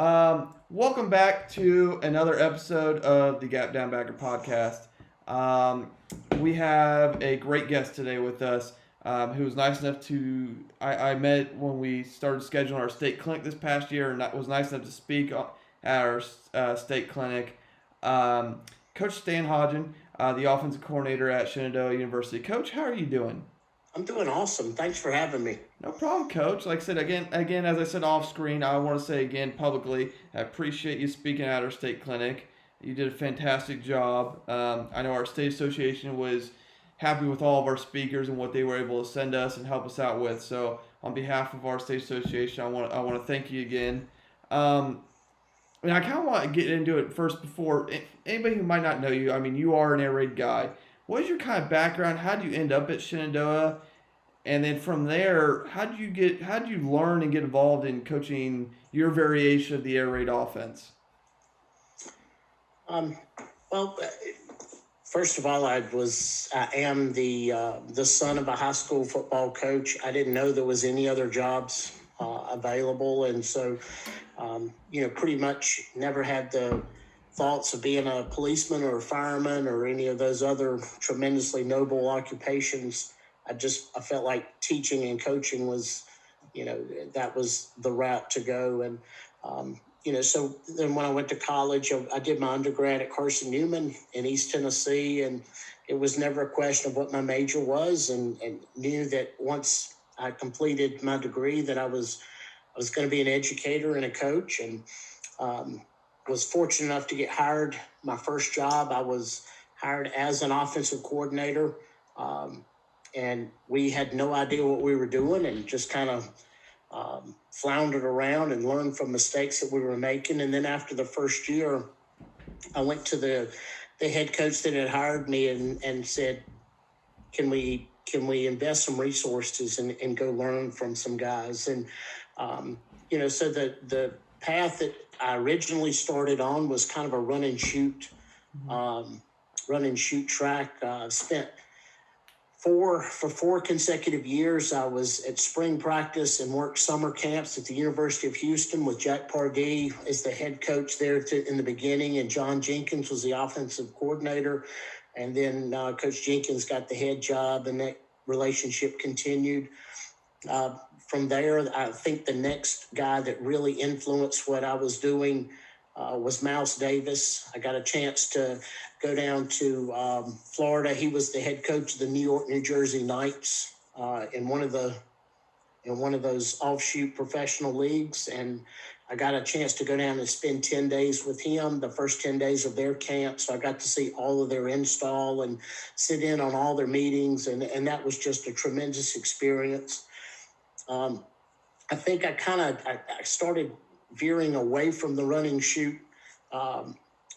Welcome back to another episode of the Gap Down Backer podcast. We have a great guest today with us who was nice enough to. I met when we started scheduling our state clinic this past year, and that was nice enough to speak at our state clinic. Coach Stan Hodgin, the offensive coordinator at Shenandoah University. Coach, how are you doing? I'm doing awesome. Thanks for having me. No problem, Coach. Like I said again, as I said off screen, I want to say again publicly, I appreciate you speaking at our state clinic. You did a fantastic job. I know our state association was happy with all of our speakers and what they were able to send us and help us out with. So, on behalf of our state association, I want to thank you again. And I kind of want to get into it first before anybody who might not know you. I mean, you are an air raid guy. What is your kind of background? How did you end up at Shenandoah? And then from there, how did you learn and get involved in coaching your variation of the air raid offense? Um, well, first of all, I am the son of a high school football coach. I didn't know there was any other jobs available, and so pretty much never had the thoughts of being a policeman or a fireman or any of those other tremendously noble occupations. I felt like teaching and coaching was, that was the route to go. And, so then when I went to college, I did my undergrad at Carson-Newman in East Tennessee, and it was never a question of what my major was, and knew that once I completed my degree that I was going to be an educator and a coach, and was fortunate enough to get hired. My first job, I was hired as an offensive coordinator. And we had no idea what we were doing and just kind of floundered around and learned from mistakes that we were making. And then after the first year, I went to the head coach that had hired me and said, can we invest some resources and go learn from some guys? And, so the path that I originally started on was kind of a run and shoot track. Spent for 4 consecutive years, I was at spring practice and worked summer camps at the University of Houston with Jack Pardee as the head coach there in the beginning, and John Jenkins was the offensive coordinator. And then Coach Jenkins got the head job, and that relationship continued. From there, I think the next guy that really influenced what I was doing was Mouse Davis. I got a chance to go down to Florida. He was the head coach of the New York, New Jersey Knights in one of those offshoot professional leagues, and I got a chance to go down and spend 10 days with him, the first 10 days of their camp. So I got to see all of their install and sit in on all their meetings, and that was just a tremendous experience. I think I started veering away from the run and shoot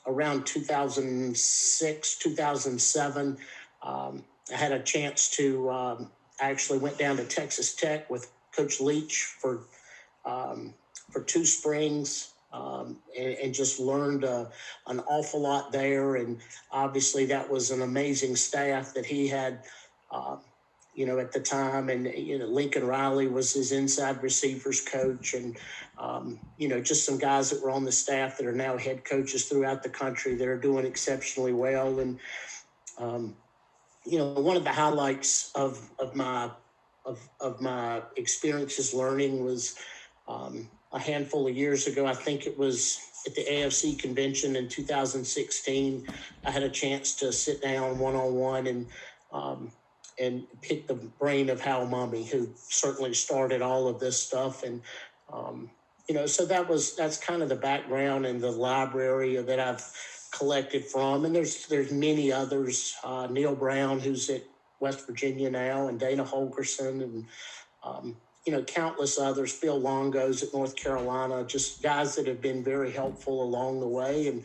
around 2006, 2007. I had a chance to, I actually went down to Texas Tech with Coach Leach for 2 springs and just learned an awful lot there. And obviously that was an amazing staff that he had, at the time. And, Lincoln Riley was his inside receivers coach, and, just some guys that were on the staff that are now head coaches throughout the country that are doing exceptionally well. And, one of the highlights of my experiences learning was a handful of years ago. I think it was at the AFC convention in 2016. I had a chance to sit down one-on-one and pick the brain of Hal Mummy, who certainly started all of this stuff. And, so that's kind of the background and the library that I've collected from. And there's many others, Neil Brown, who's at West Virginia now, and Dana Holgerson, and, countless others, Phil Longo's at North Carolina, just guys that have been very helpful along the way. And,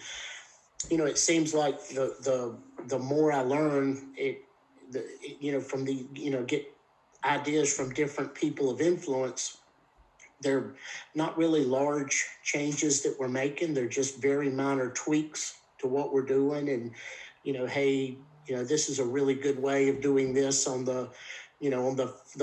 it seems like the more I learn, get ideas from different people of influence. They're not really large changes that we're making. They're just very minor tweaks to what we're doing. And, this is a really good way of doing this on the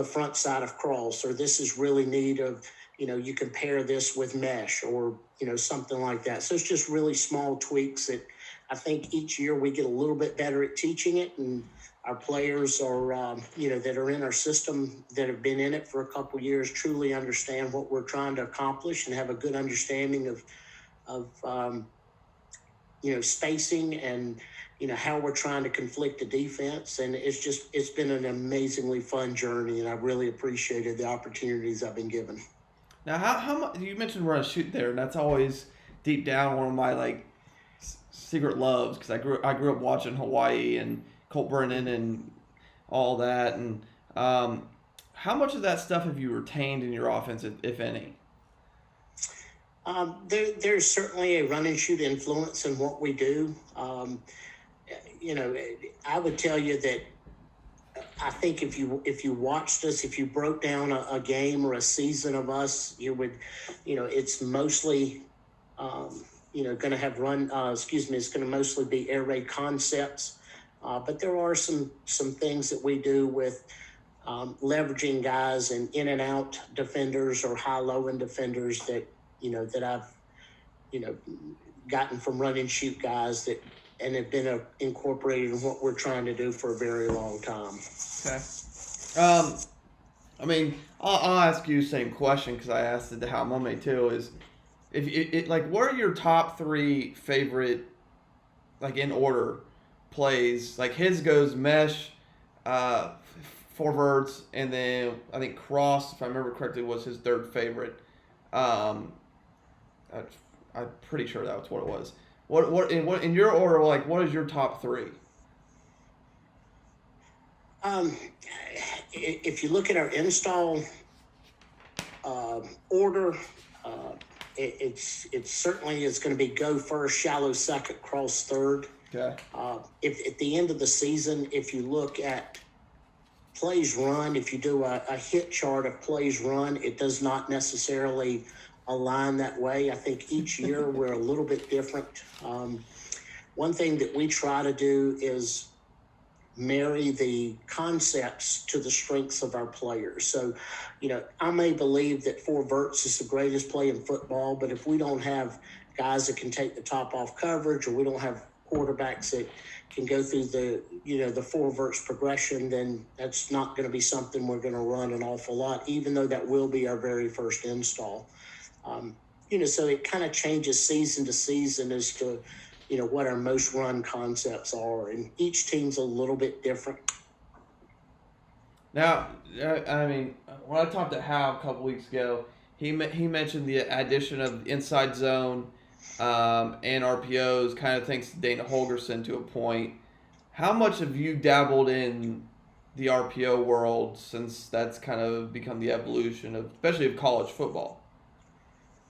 front side of cross, or this is really neat of, you can pair this with mesh, or, something like that. So it's just really small tweaks that I think each year we get a little bit better at teaching it, and our players are, that are in our system that have been in it for a couple years truly understand what we're trying to accomplish and have a good understanding of spacing and, how we're trying to conflict the defense. And it's been an amazingly fun journey, and I really appreciated the opportunities I've been given. Now, how much you mentioned run and shoot there, and that's always deep down one of my secret loves because I grew up watching Hawaii and Colt Brennan and all that. And how much of that stuff have you retained in your offense, if any? There's certainly a run and shoot influence in what we do. I would tell you that I think if you watched us, if you broke down a game or a season of us, you would, it's mostly, going to have it's going to mostly be air raid concepts. But there are some things that we do with leveraging guys and in and out defenders or high-low end defenders that I've, gotten from run and shoot guys and have been incorporated in what we're trying to do for a very long time. Okay. I'll ask you the same question because I asked it to Hal Mummy too. Is what are your top three favorite, in order, plays? Like his goes mesh, for Verts, and then I think cross, if I remember correctly, was his third favorite. I'm pretty sure that was what it was. What in your order? What is your top three? If you look at our install order, it's certainly is going to be go first, shallow second, cross third. Okay. If at the end of the season, if you look at plays run, if you do a hit chart of plays run, it does not necessarily align that way. I think each year we're a little bit different. One thing that we try to do is marry the concepts to the strengths of our players. So, I may believe that Verts is the greatest play in football, but if we don't have guys that can take the top off coverage, or we don't have quarterbacks that can go through the Verts progression, then that's not going to be something we're going to run an awful lot, even though that will be our very first install. So it kind of changes season to season as to, what our most run concepts are. And each team's a little bit different. Now, when I talked to Hal a couple weeks ago, he mentioned the addition of inside zone and RPOs, kind of thanks to Dana Holgerson to a point. How much have you dabbled in the RPO world since that's kind of become the evolution of, especially of college football?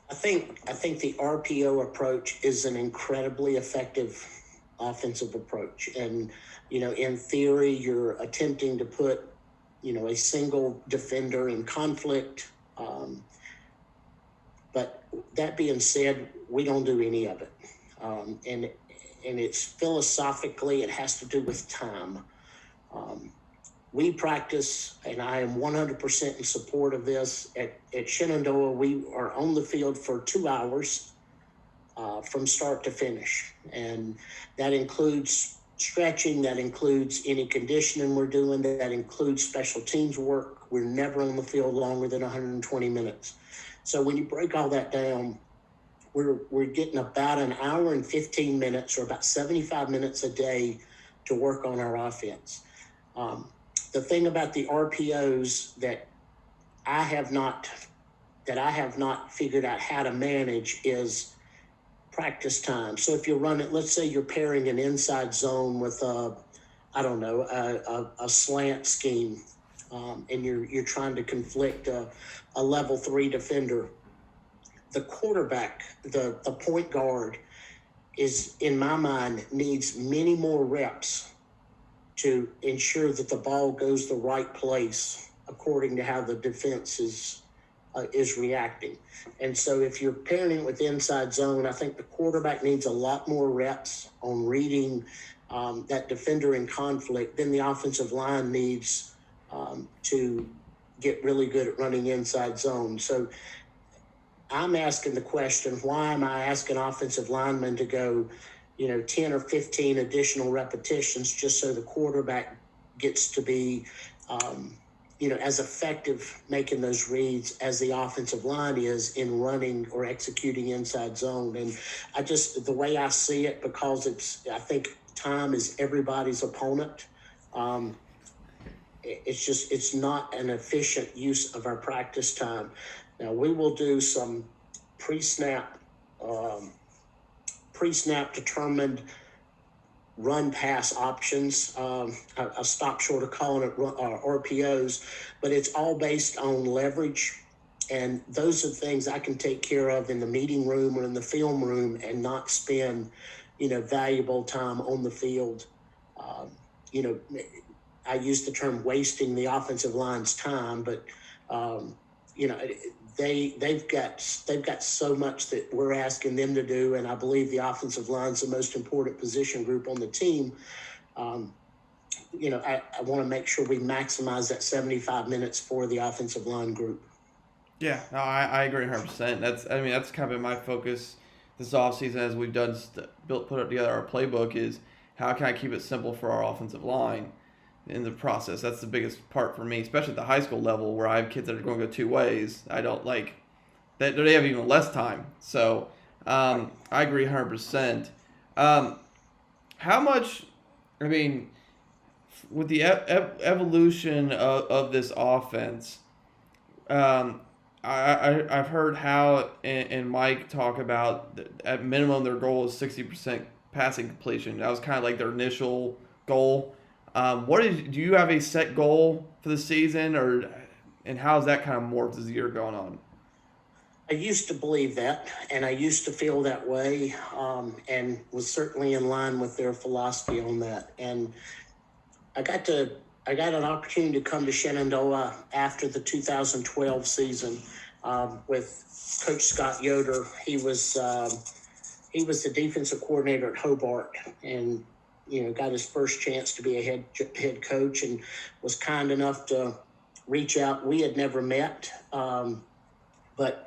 I think the RPO approach is an incredibly effective offensive approach. And, in theory, you're attempting to put, a single defender in conflict. But that being said, we don't do any of it. And it's philosophically, it has to do with time. We practice, and I am 100% in support of this. At Shenandoah, we are on the field for 2 hours from start to finish. And that includes stretching, that includes any conditioning we're doing, that includes special teams work. We're never on the field longer than 120 minutes. So when you break all that down, we're getting about an hour and 15 minutes, or about 75 minutes a day to work on our offense. The thing about the RPOs that I have not figured out how to manage is practice time. So if you're running, let's say you're pairing an inside zone with a slant scheme, and you're trying to conflict a level 3 defender. The quarterback, the point guard, is, in my mind, needs many more reps to ensure that the ball goes the right place according to how the defense is reacting. And so if you're pairing it with inside zone, I think the quarterback needs a lot more reps on reading that defender in conflict than the offensive line needs to get really good at running inside zone. So I'm asking the question, why am I asking offensive linemen to go, 10 or 15 additional repetitions just so the quarterback gets to be, as effective making those reads as the offensive line is in running or executing inside zone. And the way I see it, because I think time is everybody's opponent. It's not an efficient use of our practice time. Now we will do some pre-snap determined run pass options. I'll stop short of calling it RPOs, but it's all based on leverage. And those are things I can take care of in the meeting room or in the film room and not spend, valuable time on the field. I use the term wasting the offensive line's time, but they've got so much that we're asking them to do, and I believe the offensive line's the most important position group on the team. I want to make sure we maximize that 75 minutes for the offensive line group. Yeah, no, I agree 100%. That's kind of been my focus this offseason as we've put together our playbook is how can I keep it simple for our offensive line in the process. That's the biggest part for me, especially at the high school level where I have kids that are going to go two ways. I don't like that they have even less time. So I agree 100%. How much, with the evolution of this offense, I've heard Hal and Mike talk about at minimum their goal is 60% passing completion. That was kind of like their initial goal. Do you have a set goal for the season, and how's that kind of morphed as the year going on? I used to believe that, and I used to feel that way, and was certainly in line with their philosophy on that. And I got an opportunity to come to Shenandoah after the 2012 season with Coach Scott Yoder. He was the defensive coordinator at Hobart, and got his first chance to be a head coach, and was kind enough to reach out. We had never met, but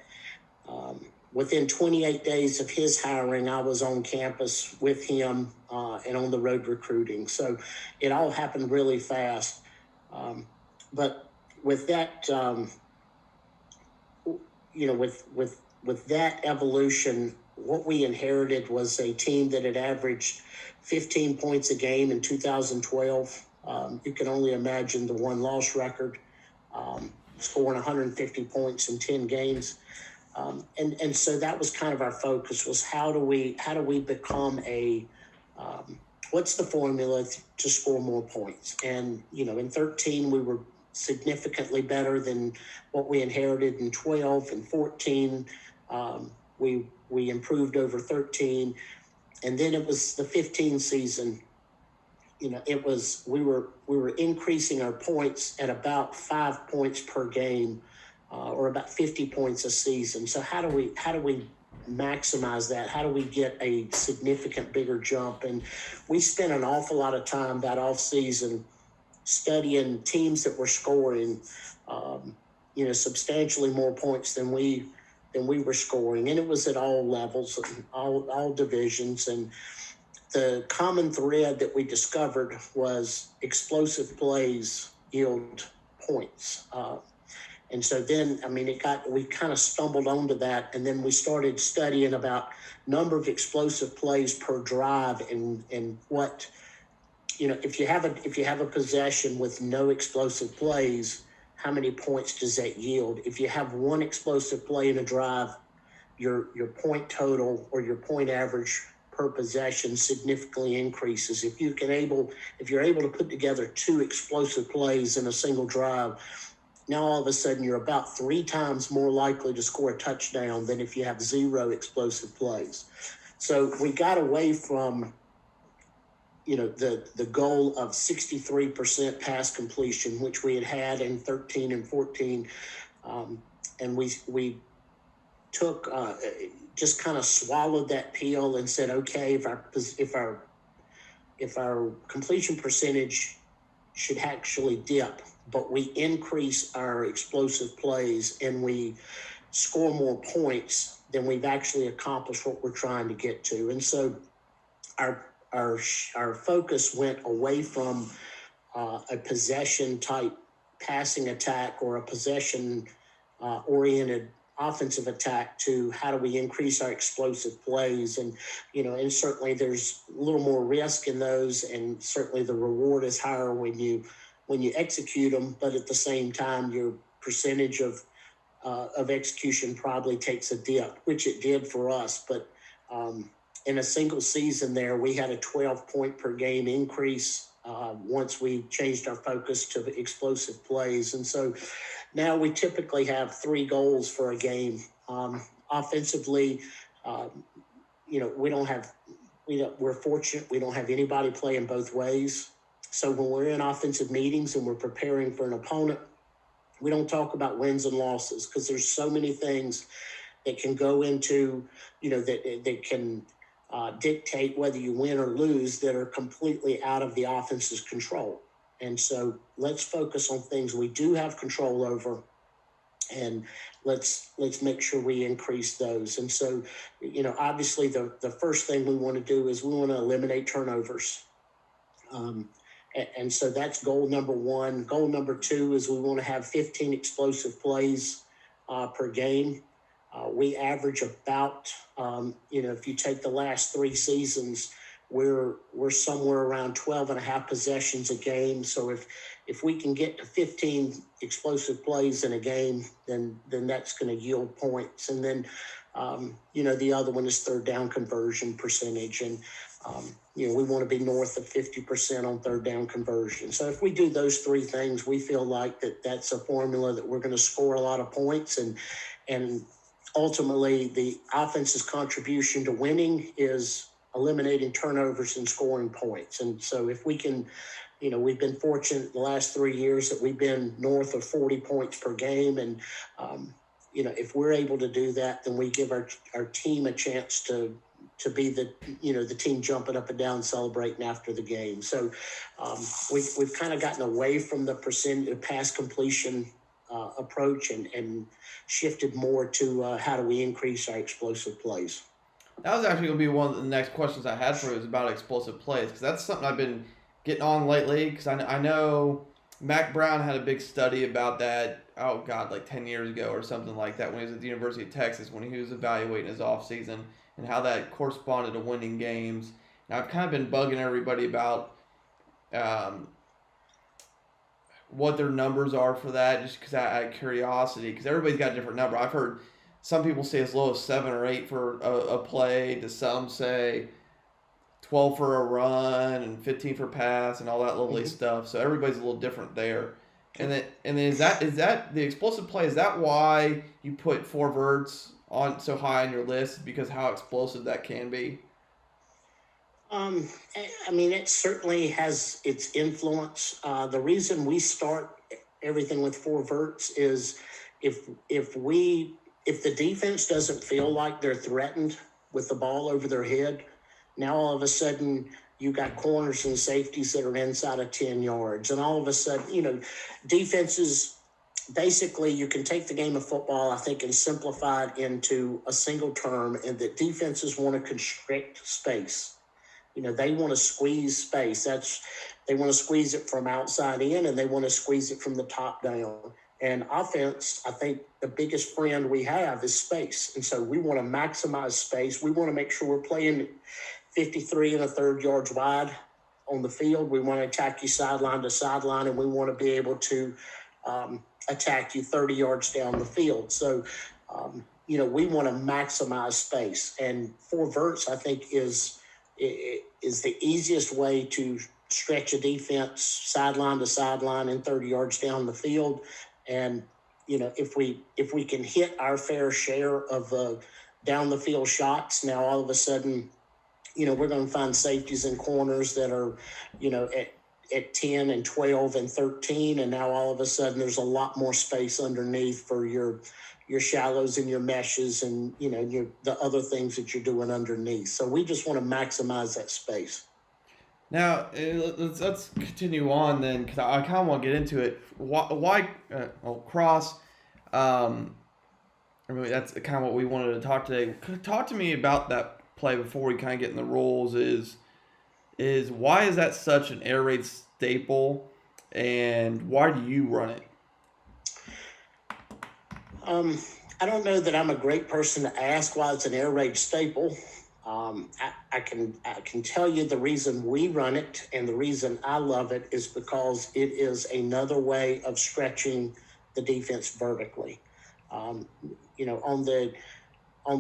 within 28 days of his hiring, I was on campus with him and on the road recruiting. So it all happened really fast. But with that, with that evolution, what we inherited was a team that had averaged 15 points a game in 2012. You can only imagine the one-loss record, scoring 150 points in 10 games. And so that was kind of our focus, was how do we become what's the formula to score more points? And, in 13, we were significantly better than what we inherited in 12 and 14. We improved over 13. And then it was the 15 season. We were increasing our points at about 5 points per game, or about 50 points a season. So how do we maximize that? How do we get a significant bigger jump? And we spent an awful lot of time that off season studying teams that were scoring, substantially more points than we were scoring, and it was at all levels, all divisions. And the common thread that we discovered was explosive plays yield points. And so then, we kind of stumbled onto that, and then we started studying about number of explosive plays per drive, and what, if you have a possession with no explosive plays, how many points does that yield? If you have one explosive play in a drive, your point total or your point average per possession significantly increases. If you're able to put together two explosive plays in a single drive, now all of a sudden you're about 3 times more likely to score a touchdown than if you have 0 explosive plays. So we got away from the goal of 63% pass completion, which we had in 13 and 14, and we took just kind of swallowed that pill and said, okay, if our completion percentage should actually dip, but we increase our explosive plays, and we score more points than we've actually accomplished what we're trying to get to. And so our focus went away from a possession type passing attack or a possession oriented offensive attack to how do we increase our explosive plays. And and certainly there's a little more risk in those, and certainly the reward is higher when you execute them, but at the same time your percentage of execution probably takes a dip, which it did for us. But in a single season there, we had a 12-point per game increase once we changed our focus to the explosive plays. And so now we typically have 3 goals for a game. Offensively, we're fortunate we don't have anybody playing both ways. So when we're in offensive meetings and we're preparing for an opponent, we don't talk about wins and losses, because there's so many things that can go into, that can dictate whether you win or lose, that are completely out of the offense's control. And so let's focus on things we do have control over, and let's make sure we increase those. And so, obviously the first thing we want to do is we want to eliminate turnovers. And so that's goal number 1. Goal number 2 is we want to have 15 explosive plays per game. We average about, if you take the last 3 seasons, we're somewhere around 12 and a half possessions a game. So if we can get to 15 explosive plays in a game, then that's going to yield points. And then, the other one is third down conversion percentage. And, we want to be north of 50% on third down conversion. So if we do those 3 things, we feel like that's a formula that we're going to score a lot of points. And ultimately, the offense's contribution to winning is eliminating turnovers and scoring points. And so if we can, we've been fortunate the last 3 years that we've been north of 40 points per game. And, if we're able to do that, then we give our team a chance to be the team jumping up and down, celebrating after the game. So we've kind of gotten away from the pass completion approach and shifted more to how do we increase our explosive plays. That was actually going to be one of the next questions I had for you, was about explosive plays, because that's something I've been getting on lately, because I know Mac Brown had a big study about that, like 10 years ago or something like that, when he was at the University of Texas, when he was evaluating his offseason, and how that corresponded to winning games. Now, I've kind of been bugging everybody about what their numbers are for that, just because I had curiosity, because everybody's got a different number. I've heard some people say as low as 7 or 8 for a play, to some say 12 for a run and 15 for pass and all that lovely stuff. So everybody's a little different there. And then is that the explosive play? Is that why you put 4 Verts on so high on your list, because how explosive that can be? It certainly has its influence. The reason we start everything with 4 Verts is if the defense doesn't feel like they're threatened with the ball over their head, now all of a sudden you got corners and safeties that are inside of 10 yards. And all of a sudden, defenses, basically you can take the game of football, I think, and simplify it into a single term, and that defenses want to constrict space. They want to squeeze space. They want to squeeze it from outside in, and they want to squeeze it from the top down. And offense, I think the biggest friend we have is space. And so we want to maximize space. We want to make sure we're playing 53 1/3 yards wide on the field. We want to attack you sideline to sideline, and we want to be able to attack you 30 yards down the field. So, we want to maximize space. And 4 Verts, I think, is the easiest way to stretch a defense sideline to sideline and 30 yards down the field. And, if we can hit our fair share of down the field shots, now all of a sudden, we're going to find safeties and corners that are, at 10 and 12 and 13. And now all of a sudden there's a lot more space underneath for your shallows and your meshes and, the other things that you're doing underneath. So we just want to maximize that space. Now, let's continue on then, because I kind of want to get into it. Why cross, I mean, that's kind of what we wanted to talk today. Talk to me about that play before we kind of get in the rules. Is why is that such an air raid staple, and why do you run it? I don't know that I'm a great person to ask why it's an air raid staple. I can tell you the reason we run it and the reason I love it is because it is another way of stretching the defense vertically. On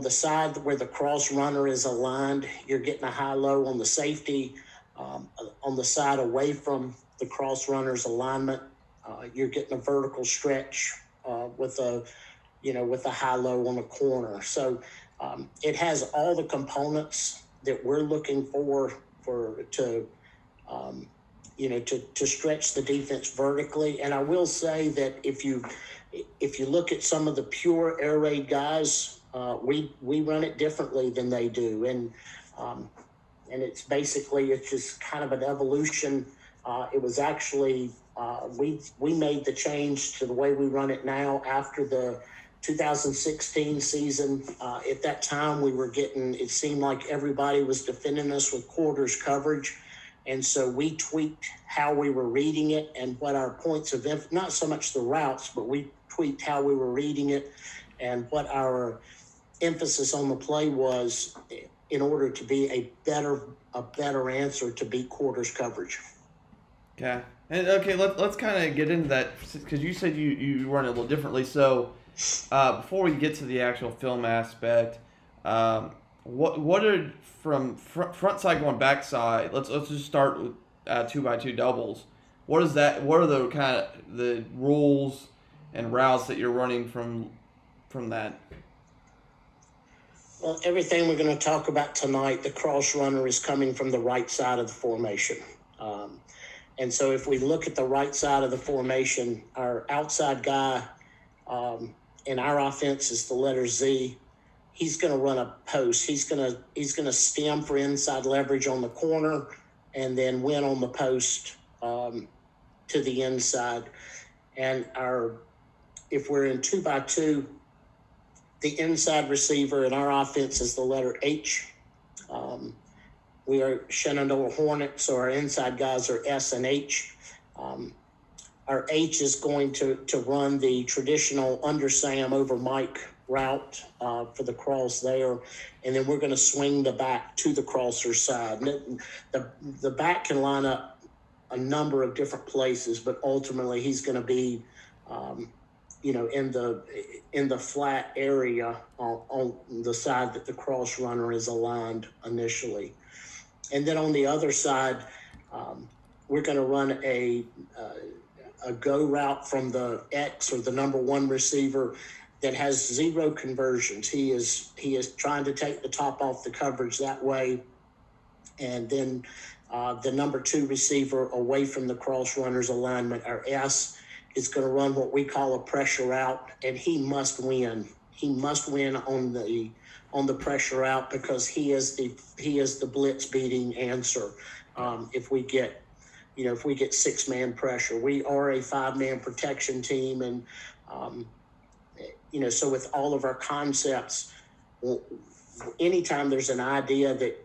the side where the cross runner is aligned, you're getting a high-low on the safety. On the side away from the cross runner's alignment, you're getting a vertical stretch with a high-low on the corner. So it has all the components that we're looking for to stretch the defense vertically. And I will say that if you look at some of the pure air raid guys, we run it differently than they do, and it's just kind of an evolution. It was actually we made the change to the way we run it now after the 2016 season. At that time, it seemed like everybody was defending us with quarters coverage. And so we tweaked how we were reading it and what our points of not so much the routes, but we tweaked how we were reading it and what our emphasis on the play was in order to be a better answer to beat quarters coverage. Okay. And okay, let's kind of get into that because you said you run it a little differently. So before we get to the actual film aspect, what are from front side going back side? Let's just start with 2x2 doubles. What is that? What are the kind of the rules and routes that you're running from that? Well, everything we're going to talk about tonight, the cross runner is coming from the right side of the formation. And so if we look at the right side of the formation, our outside guy in our offense is the letter Z. He's going to run a post. He's going to stem for inside leverage on the corner and then win on the post to the inside. And if we're in 2x2, the inside receiver in our offense is the letter H. We are Shenandoah Hornets, so our inside guys are S and H. Our H is going to run the traditional under Sam over Mike route for the cross there, and then we're going to swing the back to the crosser's side. And the back can line up a number of different places, but ultimately he's going to be in the flat area on the side that the cross runner is aligned initially. And then on the other side, we're going to run a go route from the X or the number one receiver that has 0 conversions. He is trying to take the top off the coverage that way. And then the number 2 receiver away from the cross runner's alignment, our S, is going to run what we call a pressure route, and he must win. He must win on the pressure route because he is the blitz beating answer. If we get 6-man pressure, we are a 5-man protection team, and so with all of our concepts, anytime there's an idea that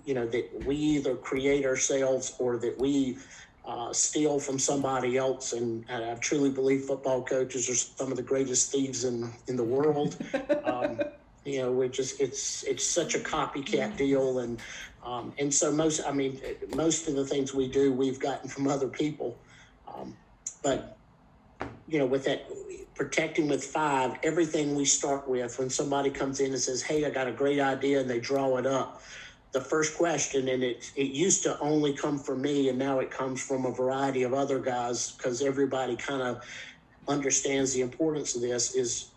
that we either create ourselves or that we steal from somebody else, and I truly believe football coaches are some of the greatest thieves in the world. It's such a copycat deal, and so most of the things we do we've gotten from other people, but with that protecting with 5, everything we start with when somebody comes in and says, "Hey, I got a great idea," and they draw it up. The first question, and it used to only come from me, and now it comes from a variety of other guys because everybody kind of understands the importance of this, is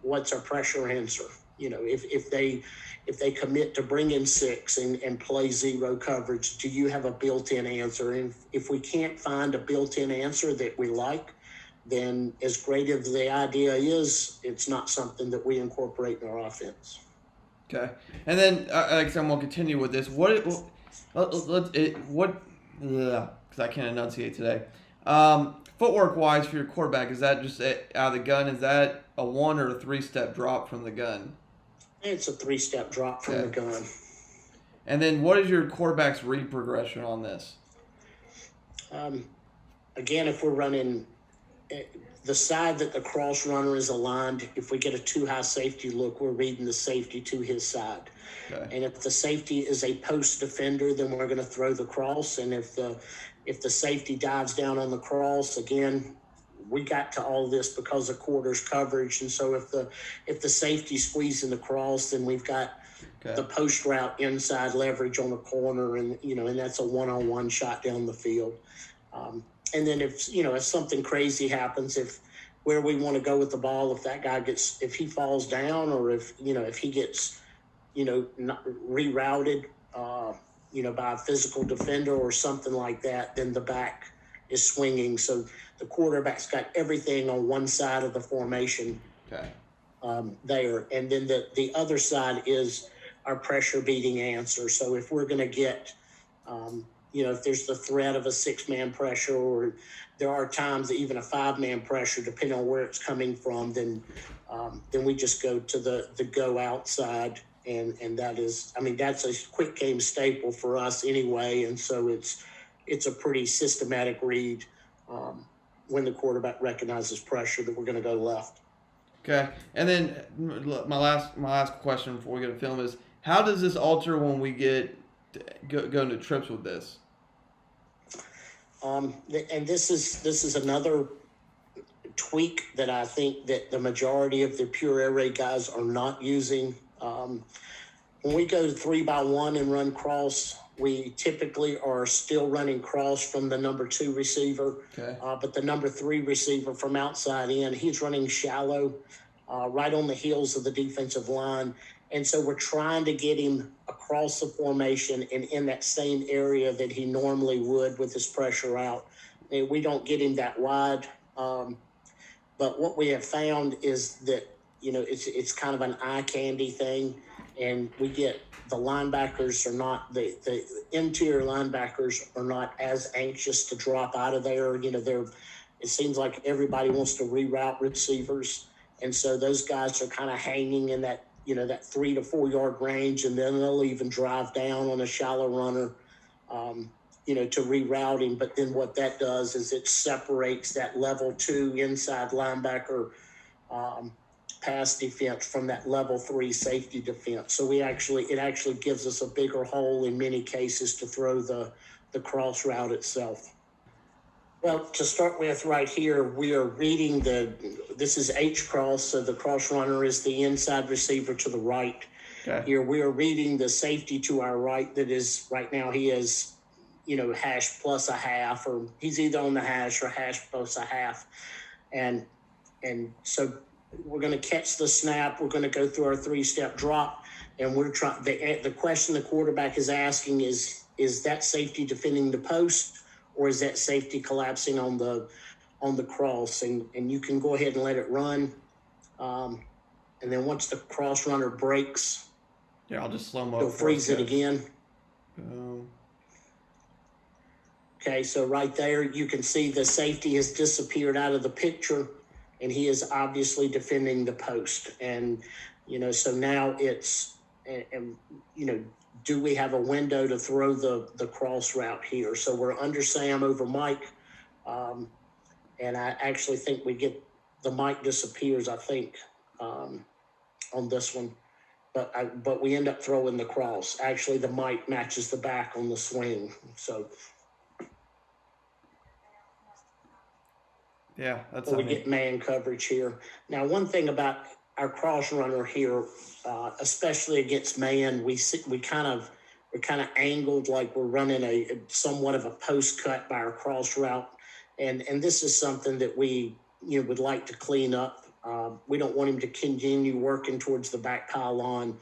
what's our pressure answer? If they commit to bring in 6 and play 0 coverage, do you have a built-in answer? And if we can't find a built-in answer that we like, then as great as the idea is, it's not something that we incorporate in our offense. Okay, and then I'm gonna continue with this. Because I can't enunciate today. Footwork wise for your quarterback, is that just out of the gun? Is that a 1 or a 3-step drop from the gun? It's a 3-step drop from the gun. And then what is your quarterback's read progression on this? Again, if we're running the side that the cross runner is aligned, if we get a too high safety look, we're reading the safety to his side. Okay. And if the safety is a post defender, then we're going to throw the cross. And if the safety dives down on the cross, again, we got to all this because of quarters coverage. And so if the safety squeezing the cross, then we've got the post route inside leverage on the corner, and and that's a 1-on-1 shot down the field. And then if something crazy happens, if where we want to go with the ball, if he falls down, or if he gets not rerouted by a physical defender or something like that, then the back is swinging. So the quarterback's got everything on one side of the formation there, and then the other side is our pressure beating answer. So if we're going to get if there's the threat of a 6-man pressure, or there are times that even a 5-man pressure, depending on where it's coming from, then we just go to the go outside, and that is, that's a quick game staple for us anyway, and so it's a pretty systematic read when the quarterback recognizes pressure that we're going to go left. Okay, and then my last question before we go to film is, how does this alter when we go into trips with this? And this is another tweak that I think that the majority of the pure air raid guys are not using. When we go to 3-by-1 and run cross, we typically are still running cross from the number 2 receiver. Okay. But the number 3 receiver from outside in, he's running shallow, right on the heels of the defensive line. And so we're trying to get him across the formation and in that same area that he normally would with his pressure out. And we don't get him that wide. But what we have found is that, it's kind of an eye candy thing. And we get the linebackers are not, the interior linebackers are not as anxious to drop out of there. It seems like everybody wants to reroute receivers. And so those guys are kind of hanging in that, that 3 to 4 yard range, and then they'll even drive down on a shallow runner, to reroute him. But then what that does is it separates that level 2 inside linebacker pass defense from that level 3 safety defense. So it actually gives us a bigger hole in many cases to throw the cross route itself. Well, to start with right here, we are reading this is H cross, so the cross runner is the inside receiver to the right. Okay. Here we are reading the safety to our right, that is, right now he is, hash plus a half, or he's either on the hash or hash plus a half. And so we're going to catch the snap, we're going to go through our 3-step drop, and we're trying, the question the quarterback is asking is that safety defending the post, or is that safety collapsing on the cross? And you can go ahead and let it run. And then once the cross runner breaks, I'll just slow mo. You'll freeze it again. Okay, so right there you can see the safety has disappeared out of the picture, and he is obviously defending the post. And so now it's do we have a window to throw the cross route here? So we're under Sam over Mike, and I actually think we get the Mike disappears, I think, on this one, but we end up throwing the cross. Actually, the Mike matches the back on the swing. So that's we get man coverage here. Now, one thing about our cross runner here, especially against man, we're kind of angled like we're running a somewhat of a post cut by our cross route, and this is something that we would like to clean up. We don't want him to continue working towards the back pylon.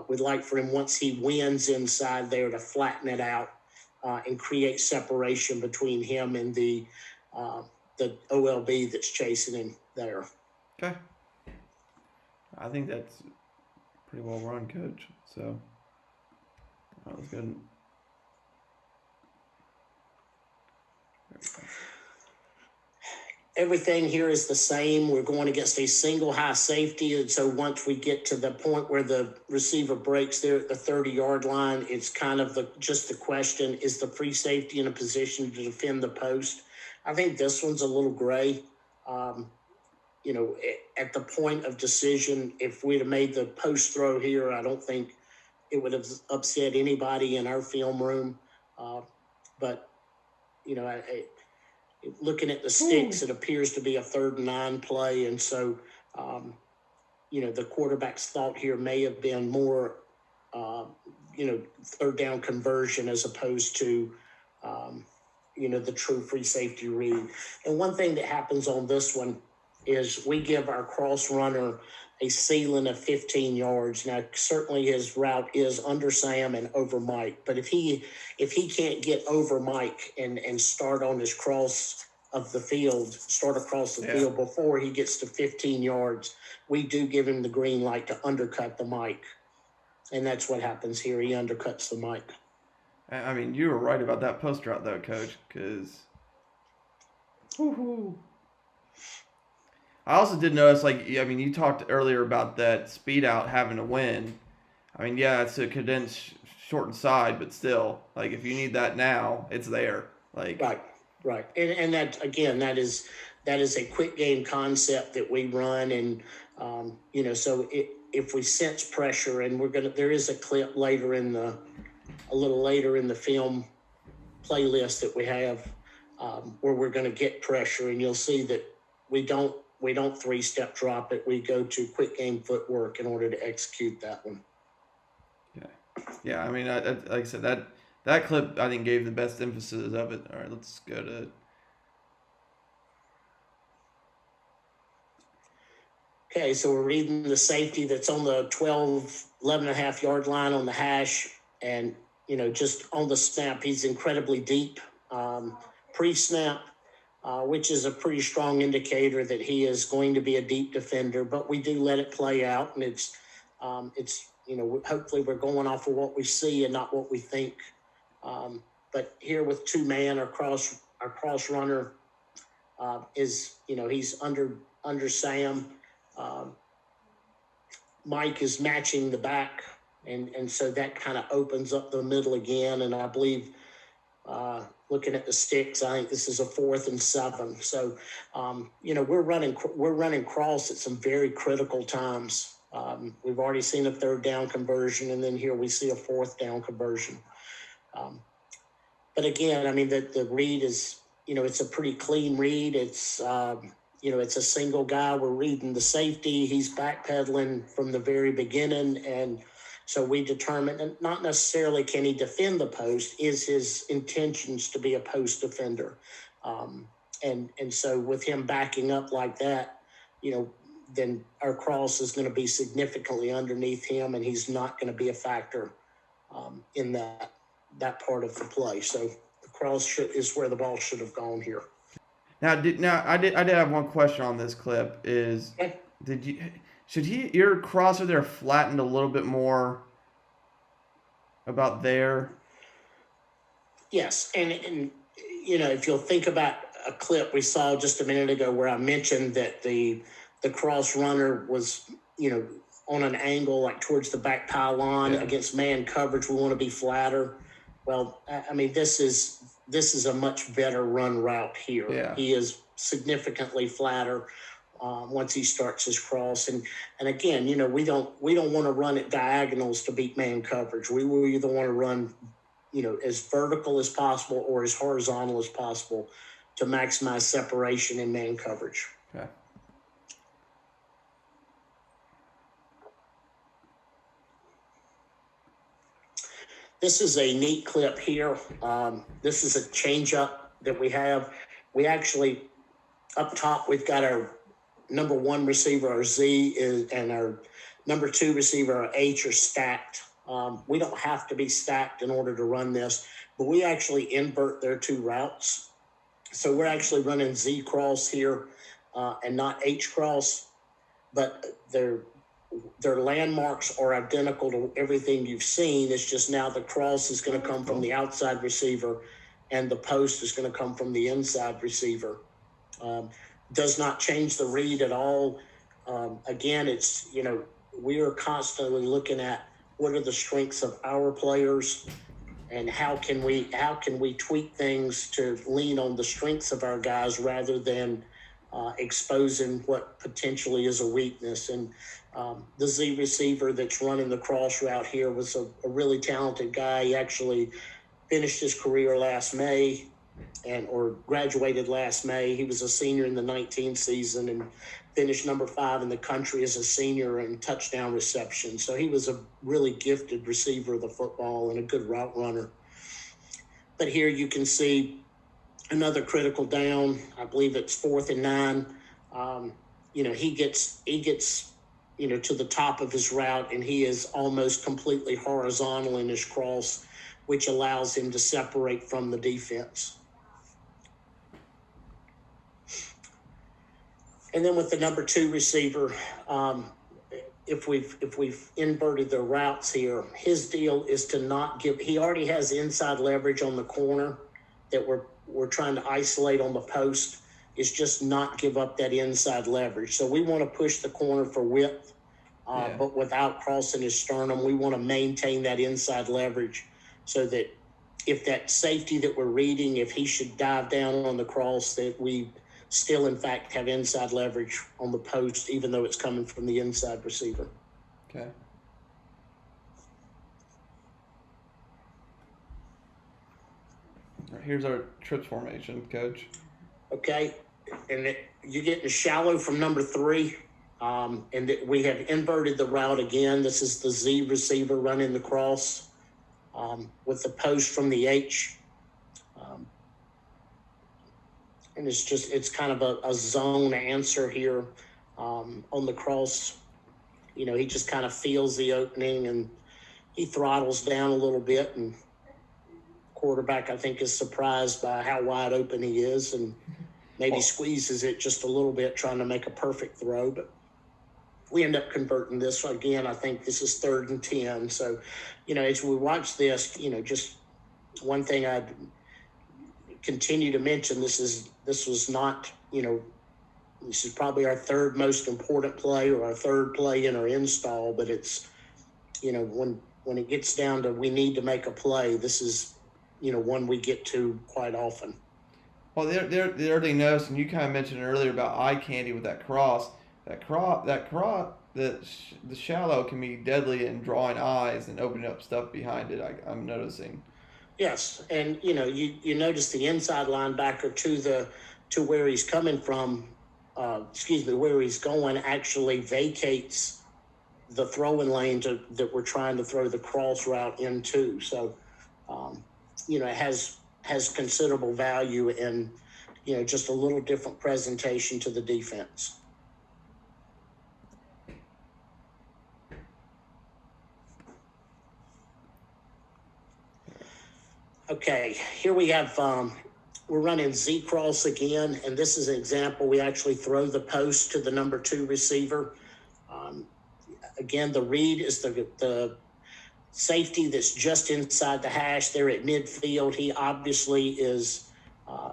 We'd like for him, once he wins inside there, to flatten it out and create separation between him and the OLB that's chasing him there. Okay. I think that's pretty well run, Coach. So that was good. everything here is the same. We're going against a single high safety. And so once we get to the point where the receiver breaks there at the 30-yard line, it's kind of just the question, is the free safety in a position to defend the post? I think this one's a little gray. At the point of decision, if we'd have made the post throw here, I don't think it would have upset anybody in our film room. But looking at the sticks, it appears to be a 3rd and 9 play. And so, the quarterback's thought here may have been more, 3rd down conversion as opposed to, the true free safety read. And one thing that happens on this one is we give our cross runner a ceiling of 15 yards. Now, certainly his route is under Sam and over Mike, but if he can't get over Mike and start on his cross of the field, start across the field before he gets to 15 yards, we do give him the green light to undercut the Mike. And that's what happens here. He undercuts the Mike. I mean, you were right about that post route, though, Coach, because I also did notice, you talked earlier about that speed out having to win. I mean, yeah, it's a condensed, shortened side, but still, if you need that now, it's there. Right. And that, again, that is a quick game concept that we run. And, so if we sense pressure, and there is a clip a little later in the film playlist that we have where we're going to get pressure, and you'll see that we don't 3-step drop it. We go to quick game footwork in order to execute that one. Yeah. I mean, like I said, that clip I think gave the best emphasis of it. All right, let's go to. Okay, so we're reading the safety that's on the 11.5 yard line on the hash, and just on the snap, he's incredibly deep. Pre-snap. Which is a pretty strong indicator that he is going to be a deep defender, but we do let it play out, and it's hopefully we're going off of what we see and not what we think. But here with 2-man, our cross runner is, he's under Sam. Mike is matching the back, and so that kind of opens up the middle again, and I believe looking at the sticks, I think this is a 4th and 7. So, we're running cross at some very critical times. We've already seen a 3rd down conversion, and then here we see a 4th down conversion. But again, I mean, the read is, it's a pretty clean read. It's, it's a single guy. We're reading the safety. He's backpedaling from the very beginning, and so we determine, and not necessarily can he defend the post, is his intentions to be a post defender. And so with him backing up like that, then our cross is going to be significantly underneath him, and he's not going to be a factor in that part of the play. So the cross is where the ball should have gone here. Now I did have one question on this clip. Should your crosser there flattened a little bit more about there? Yes, and if you'll think about a clip we saw just a minute ago where I mentioned that the cross runner was, on an angle towards the back pylon against man coverage, we want to be flatter. Well, I mean, this is a much better run route here. Yeah. He is significantly flatter once he starts his cross. And again, we don't want to run at diagonals to beat man coverage. We will either want to run, as vertical as possible or as horizontal as possible to maximize separation in man coverage. Okay. This is a neat clip here. This is a changeup that we have. We actually, up top, we've got our number 1 receiver, our Z, and our number 2 receiver, our H, are stacked. We don't have to be stacked in order to run this, but we actually invert their 2 routes. So we're actually running Z cross here and not H cross, but their landmarks are identical to everything you've seen. It's just now the cross is going to come from the outside receiver and the post is going to come from the inside receiver. does not change the read at all. Again, it's, we are constantly looking at what are the strengths of our players and how can we tweak things to lean on the strengths of our guys rather than exposing what potentially is a weakness. And the Z receiver that's running the cross route here was a really talented guy. He actually finished his career last May or graduated last May. He was a senior in the 19 season and finished number 5 in the country as a senior in touchdown reception. So he was a really gifted receiver of the football and a good route runner. But here you can see another critical down. I believe it's 4th and 9. He gets to the top of his route, and he is almost completely horizontal in his cross, which allows him to separate from the defense. And then with the number 2 receiver, if we've inverted the routes here, his deal is to not give. He already has inside leverage on the corner that we're trying to isolate on the post. Is just not give up that inside leverage. So we want to push the corner for width, but without crossing his sternum. We want to maintain that inside leverage so that if that safety that we're reading, if he should dive down on the cross, that we still, in fact, have inside leverage on the post, even though it's coming from the inside receiver. Okay. Here's our trips formation, Coach. Okay. And you get the shallow from number 3. And we have inverted the route again. This is the Z receiver running the cross with the post from the H. And it's kind of a zone answer here on the cross. He just kind of feels the opening and he throttles down a little bit. And quarterback, I think, is surprised by how wide open he is and maybe squeezes it just a little bit trying to make a perfect throw. But we end up converting this. Again, I think this is 3rd and 10. So, as we watch this, just one thing I'd continue to mention, this was not, this is probably our 3rd most important play or our 3rd play in our install, but it's, when it gets down to we need to make a play, this is, one we get to quite often. Well, they already noticed, and you kind of mentioned earlier about eye candy with that cross. The shallow can be deadly in drawing eyes and opening up stuff behind it. I'm noticing. Yes, and you notice the inside linebacker to where he's coming from, where he's going actually vacates the throwing lane that we're trying to throw the cross route into. So, it has considerable value in, just a little different presentation to the defense. Okay, here we have, we're running Z cross again, and this is an example. We actually throw the post to the number 2 receiver. Again, the read is the safety that's just inside the hash there at midfield. He obviously is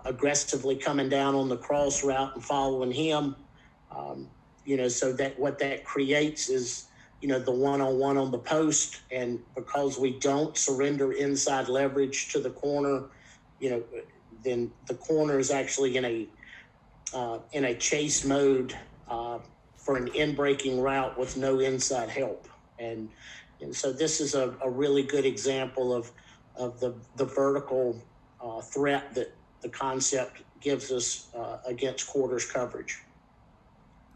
aggressively coming down on the cross route and following him. So that what that creates is, the one-on-one on the post. And because we don't surrender inside leverage to the corner, then the corner is actually in a chase mode for an in-breaking route with no inside help. And so this is a really good example of the vertical threat that the concept gives us against quarters coverage.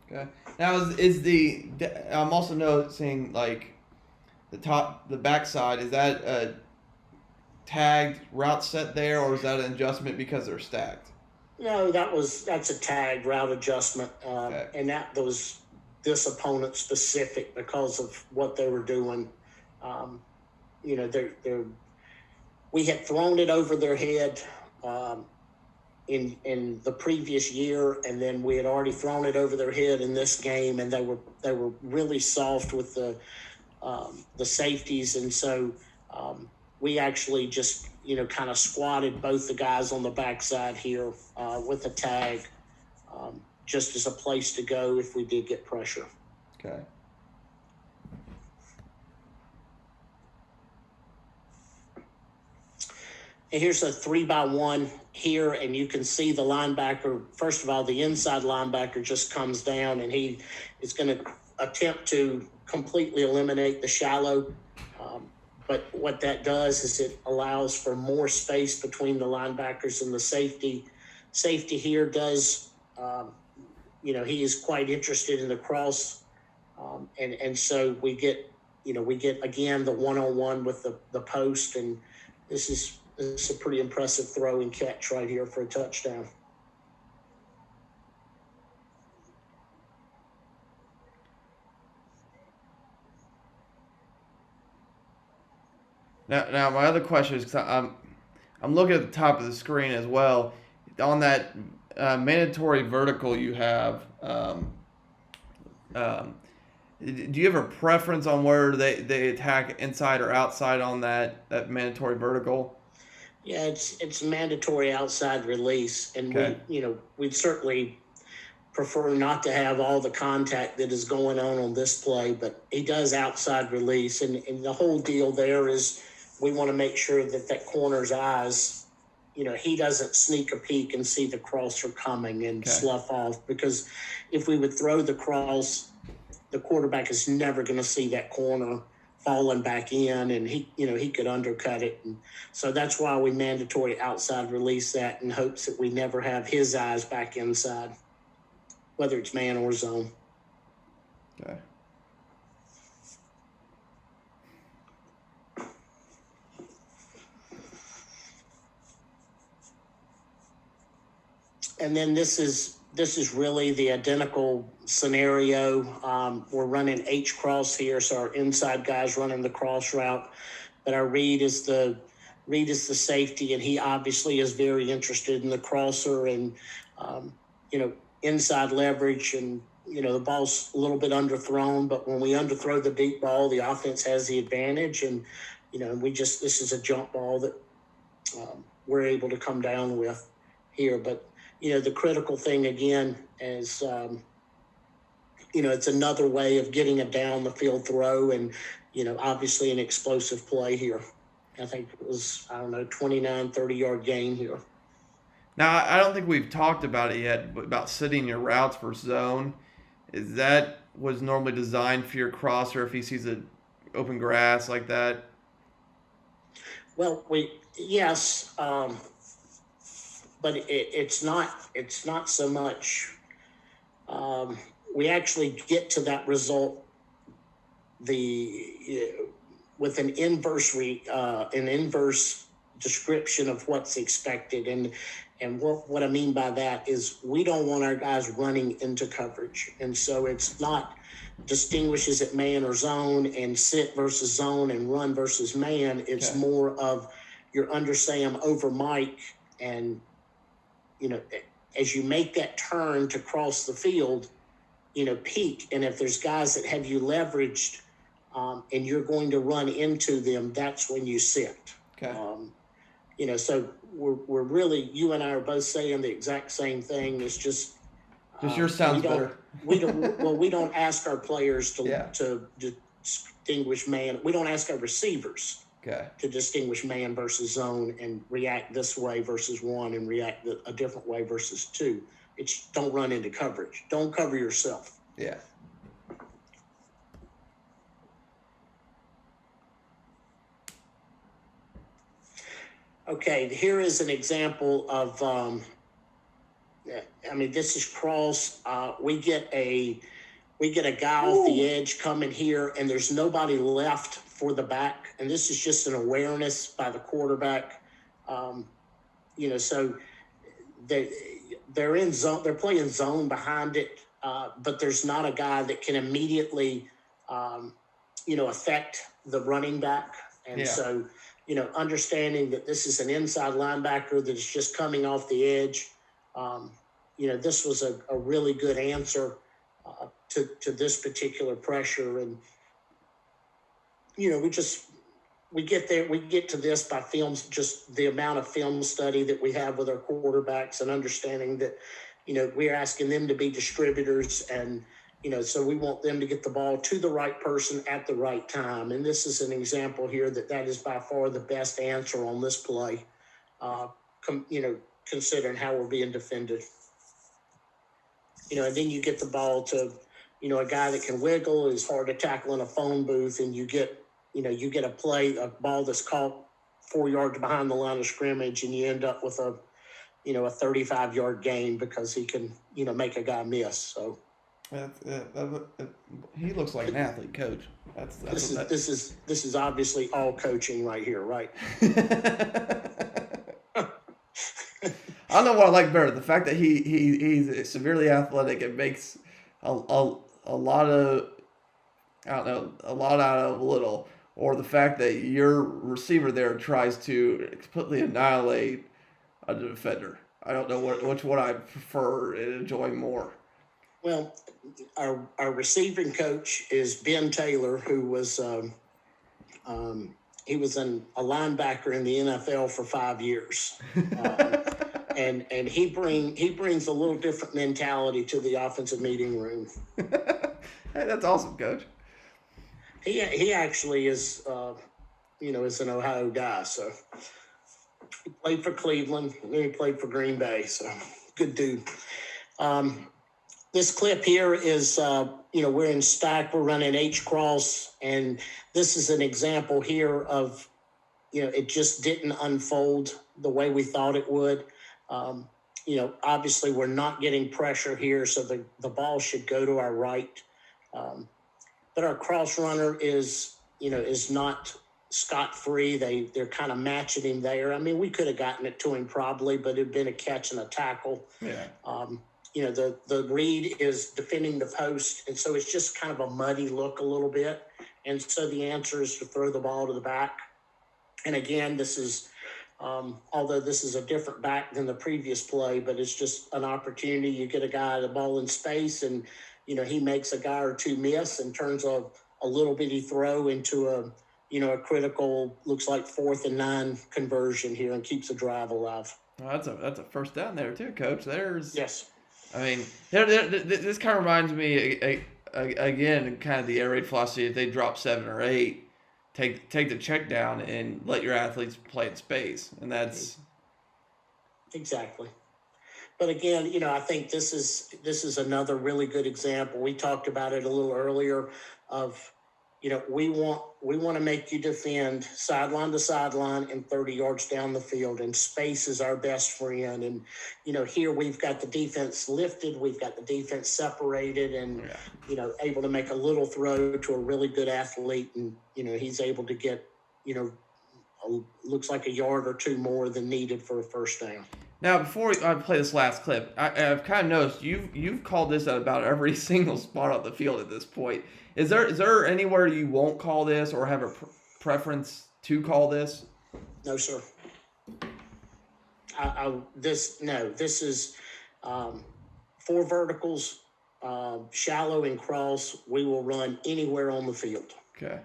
Okay. Now I'm also noticing like the backside, is that a tagged route set there, or is that an adjustment because they're stacked? No, that's a tagged route adjustment, Okay. and that was this opponent specific because of what they were doing. We had thrown it over their head in the previous year, and then we had already thrown it over their head in this game, and they were really soft with the safeties, and so we actually just kind of squatted both the guys on the backside here with a tag, just as a place to go if we did get pressure. Okay. And here's a 3-by-1 here, and you can see the linebacker. First of all, the inside linebacker just comes down, and he is going to attempt to completely eliminate the shallow. But what that does is it allows for more space between the linebackers and the safety. Safety here does, he is quite interested in the cross. And so we get again the one-on-one with the post, and this is a pretty impressive throw and catch right here for a touchdown. Now my other question is, because I'm looking at the top of the screen as well, on that mandatory vertical you have. Do you have a preference on where they attack, inside or outside, on that mandatory vertical? Yeah, it's mandatory outside release, and Okay. we'd certainly prefer not to have all the contact that is going on this play, but he does outside release, and the whole deal there is we want to make sure that corner's eyes, he doesn't sneak a peek and see the crosser coming and slough off, because if we would throw the cross, the quarterback is never going to see that corner falling back in, and he could undercut it. And so that's why we mandatory outside release that, in hopes that we never have his eyes back inside, whether it's man or zone. Okay. And then this is really the identical scenario. We're running H cross here, so our inside guy's running the cross route, but our Reed is the safety, and he obviously is very interested in the crosser, and inside leverage, and the ball's a little bit underthrown, but when we underthrow the deep ball, the offense has the advantage, and this is a jump ball that we're able to come down with here. But the critical thing again is, it's another way of getting a down the field throw, and, obviously an explosive play here. I think it was, 29, 30-yard gain here. Now, I don't think we've talked about it yet, but about setting your routes for zone. Is that was normally designed for your crosser if he sees an open grass like that? Well, yes, but it's not so much. We actually get to that result with an inverse description of what's expected, and what I mean by that is we don't want our guys running into coverage, and so it's not distinguishes it man or zone, and sit versus zone, and run versus man. It's more of you're under Sam over Mike, and as you make that turn to cross the field, peak, and if there's guys that have you leveraged, and you're going to run into them, that's when you sit. Okay. So we're really, you and I are both saying the exact same thing. It's just yours sounds better. we don't ask our players to distinguish man. We don't ask our receivers to distinguish man versus zone and react this way versus one and react a different way versus two. It's don't run into coverage. Don't cover yourself. Yeah. Okay, here is an example of, this is cross. We get a guy off the edge coming here, and there's nobody left for the back, and this is just an awareness by the quarterback. So they're in zone. They're playing zone behind it, but there's not a guy that can immediately, affect the running back, and so. Understanding that this is an inside linebacker that is just coming off the edge, this was a really good answer to this particular pressure. And, we get to this by films, just the amount of film study that we have with our quarterbacks, and understanding that, we're asking them to be distributors, and so we want them to get the ball to the right person at the right time. And this is an example here that is by far the best answer on this play, considering how we're being defended. And then you get the ball to, a guy that can wiggle, is hard to tackle in a phone booth, and you get a ball that's caught 4 yards behind the line of scrimmage, and you end up with a 35-yard gain because he can, make a guy miss. So he looks like an athlete, Coach. This is obviously all coaching right here, right? I don't know what I like better, the fact that he's severely athletic. It makes a lot of, I don't know, a lot out of little, or the fact that your receiver there tries to completely annihilate a defender. I don't know which one I prefer and enjoy more. Well, our receiving coach is Ben Taylor, who was he was a linebacker in the NFL for 5 years, and he brings a little different mentality to the offensive meeting room. Hey, that's awesome, Coach. He actually is is an Ohio guy, so he played for Cleveland and then he played for Green Bay, so good dude. This clip here is, we're in stack, we're running H-cross, and this is an example here of, it just didn't unfold the way we thought it would. Obviously we're not getting pressure here, so the ball should go to our right. But our cross runner is not scot-free. They're kind of matching him there. I mean, we could have gotten it to him probably, but it'd been a catch and a tackle. Yeah. The read is defending the post, and so it's just kind of a muddy look a little bit. And so the answer is to throw the ball to the back. And again, this is, although this is a different back than the previous play, but it's just an opportunity. You get a guy the ball in space, and he makes a guy or two miss and turns a little bitty throw into a critical, looks like 4th and 9 conversion here, and keeps the drive alive. Well, that's a first down there too, Coach. Yes. I mean, this kind of reminds me again, kind of the air raid philosophy. If they drop 7 or 8, take the check down and let your athletes play in space, and that's exactly. But again, I think this is another really good example. We talked about it a little earlier of, we want to make you defend sideline to sideline and 30 yards down the field, and space is our best friend. And, here we've got the defense lifted, we've got the defense separated, and, able to make a little throw to a really good athlete. And, he's able to get, looks like a yard or two more than needed for a first down. Now, before I play this last clip, I've kind of noticed you've called this at about every single spot on the field at this point. Is there anywhere you won't call this or have a preference to call this? No, sir. This is 4 verticals, shallow and cross. We will run anywhere on the field. Okay.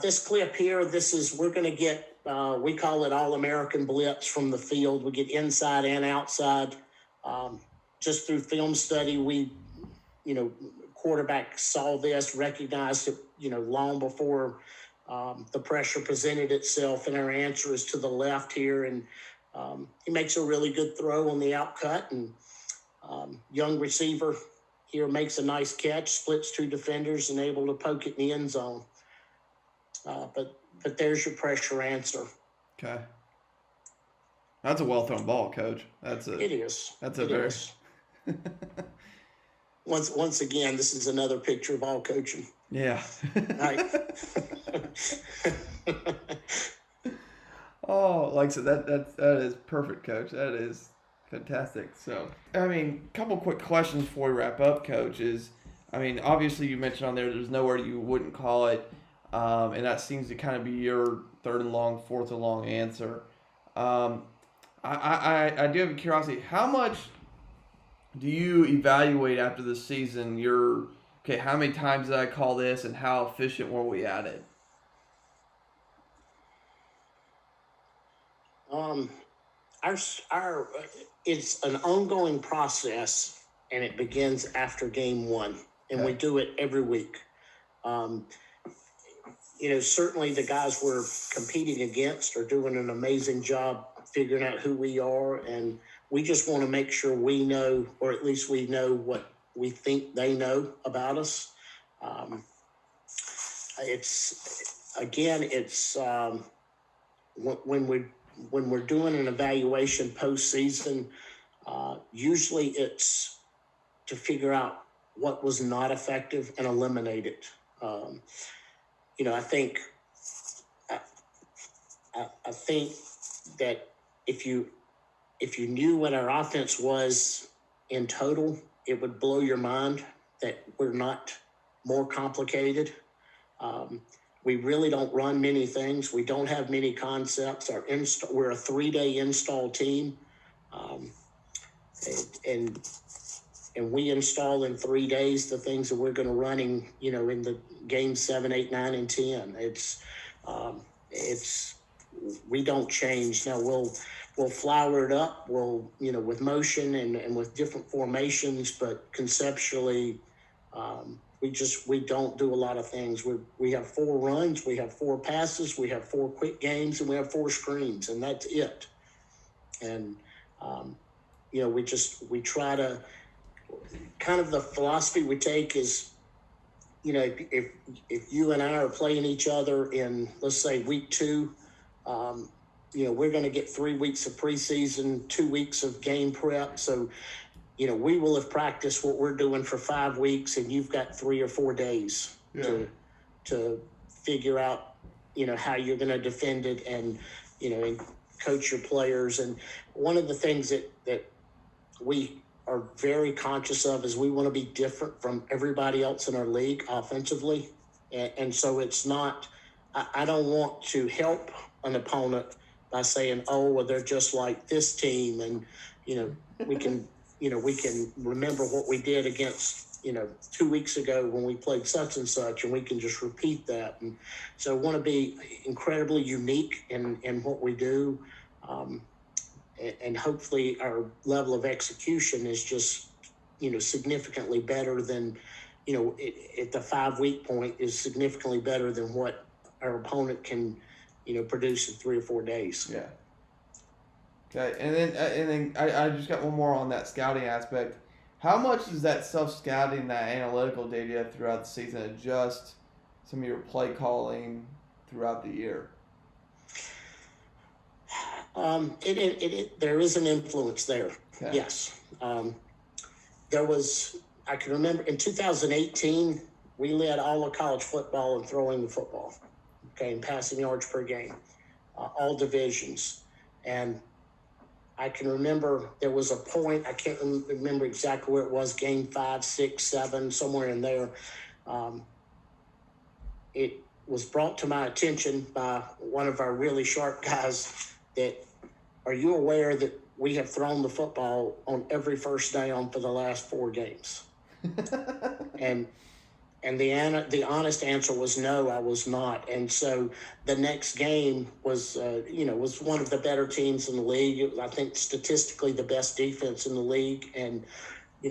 This clip here, we're going to get, we call it All-American Blitz from the field. We get inside and outside. Just through film study, we, quarterback saw this, recognized it, long before the pressure presented itself, and our answer is to the left here. And he makes a really good throw on the outcut, and young receiver here makes a nice catch, splits 2 defenders, and able to poke it in the end zone. But there's your pressure answer. Okay. That's a well-thrown ball, Coach. It is. That's a very... Once again, this is another picture of all coaching. Yeah. Right. Oh, like I said, that is perfect, Coach. That is fantastic. So, I mean, a couple quick questions before we wrap up, Coach, obviously you mentioned on there's nowhere you wouldn't call it, and that seems to kind of be your 3rd and long, 4th and long answer. I do have a curiosity. How much do you evaluate after the season how many times did I call this and how efficient were we at it? our it's an ongoing process, and it begins after game one, and we do it every week. Certainly the guys we're competing against are doing an amazing job figuring out who we are, and we just want to make sure we know, or at least we know what we think they know about us. When we're doing an evaluation postseason, usually it's to figure out what was not effective and eliminate it. I think that if you knew what our offense was in total, it would blow your mind that we're not more complicated. We really don't run many things. We don't have many concepts. We're a 3-day install team, and we install in 3 days the things that we're going to run in the games 7, 8, 9, and 10. We don't change. Now we'll flower it up. With motion and with different formations, but conceptually, we don't do a lot of things. We have 4 runs, we have 4 passes, we have 4 quick games, and we have 4 screens, and that's it. And we try to kind of the philosophy we take is, if you and I are playing each other in, let's say, week 2, we're going to get 3 weeks of preseason, 2 weeks of game prep. So, we will have practiced what we're doing for 5 weeks, and you've got 3 or 4 days to figure out, how you're going to defend it and coach your players. And one of the things that we are very conscious of is we want to be different from everybody else in our league offensively. And so it's not, I don't want to help an opponent by saying, oh, well, they're just like this team. And, we can remember what we did against, 2 weeks ago when we played such and such, and we can just repeat that. And so I want to be incredibly unique in what we do. And hopefully our level of execution is just, significantly better than, at the 5-week point is significantly better than what our opponent can, produce in 3 or 4 days. Yeah. Okay, and then I just got one more on that scouting aspect. How much does that self-scouting, that analytical data throughout the season adjust some of your play calling throughout the year? There is an influence there. Okay. Yes. I can remember in 2018, we led all of college football in throwing the football, okay, and passing yards per game, all divisions. And I can remember there was a point, I can't remember exactly where it was, game 5, 6, 7, somewhere in there. It was brought to my attention by one of our really sharp guys that, are you aware that we have thrown the football on every first down for the last 4 games? And the honest answer was no, I was not. And so the next game was one of the better teams in the league. I think statistically the best defense in the league. And,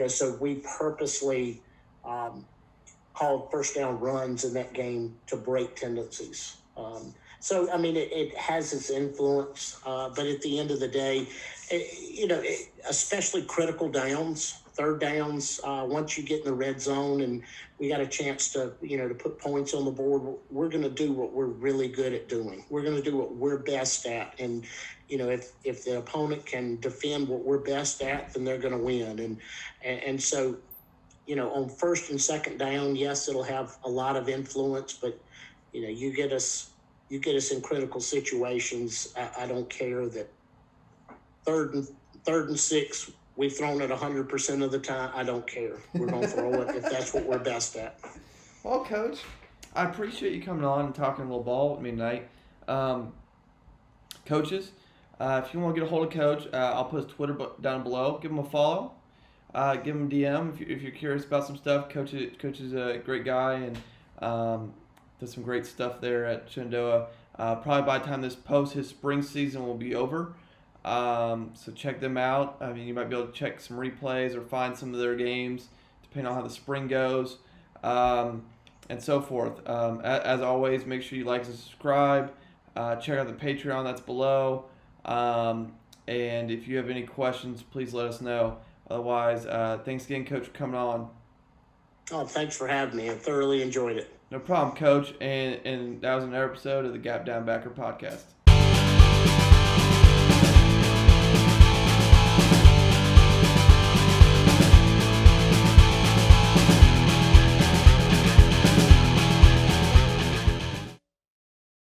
so we purposely called first down runs in that game to break tendencies. So, I mean, it has its influence, but at the end of the day, especially critical downs, third downs, once you get in the red zone and we got a chance to, to put points on the board, we're going to do what we're really good at doing. We're going to do what we're best at. And, if the opponent can defend what we're best at, then they're going to win. And so, on first and second down, yes, it'll have a lot of influence, but, you get us in critical situations. I don't care that third and 6, we've thrown it 100% of the time. I don't care. We're going to throw it if that's what we're best at. Well, Coach, I appreciate you coming on and talking a little ball with me tonight. Coaches, if you want to get a hold of Coach, I'll put his Twitter down below. Give him a follow. Give him a DM if you're curious about some stuff. Coach is a great guy and does some great stuff there at Shenandoah. Probably by the time this posts, his spring season will be over. So check them out. I mean, you might be able to check some replays or find some of their games, depending on how the spring goes, and so forth. As always, make sure you like and subscribe. Check out the Patreon that's below. And if you have any questions, please let us know. Otherwise, thanks again, Coach, for coming on. Oh, thanks for having me. I thoroughly enjoyed it. No problem, Coach. And that was another episode of the Gap Down Backer podcast.